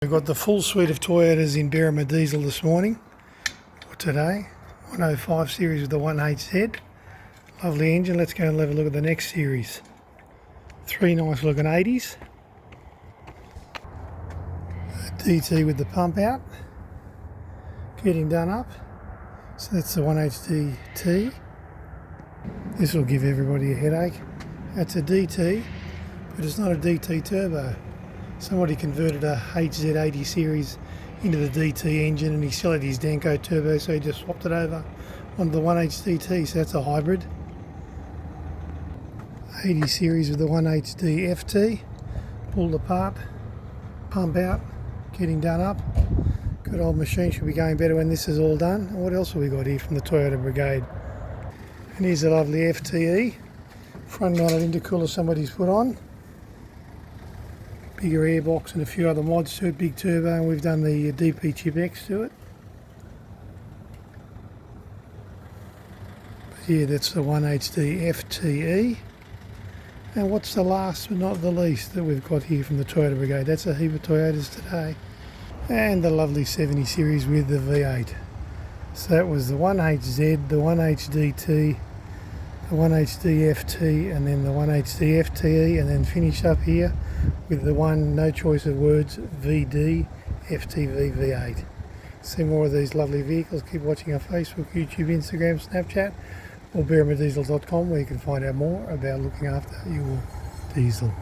We've got the full suite of Toyotas in Berrima Diesel this morning, or today. 105 series with the 1HZ. Lovely engine. Let's go and have a look at the next series. Three nice looking 80s. A DT with the pump out. Getting done up. So that's the 1HDT. This will give everybody a headache. That's a DT, but it's not a DT turbo. Somebody converted a HZ80 series into the DT engine and he still had his Danco turbo, so he just swapped it over onto the 1HDT, so that's a hybrid. 80 series with the 1HD FT, pulled apart, pump out, getting done up. Good old machine, should be going better when this is all done. And what else have we got here from the Toyota Brigade? And here's a lovely FTE, front mounted intercooler somebody's put on. Bigger airbox and a few other mods to it, big turbo, and we've done the DP chip X to it. But yeah, that's the 1HD FTE. And what's the last but not the least that we've got here from the Toyota Brigade? That's a heap of Toyotas today. And the lovely 70 series with the V8. So that was the 1HZ, the 1HDT, the 1HD FT, and then the 1HD FTE, and then finish up here with the one, no choice of words, VD FTV V8. See more of these lovely vehicles, keep watching our Facebook, YouTube, Instagram, Snapchat, or berrimadiesel.com, where you can find out more about looking after your diesel.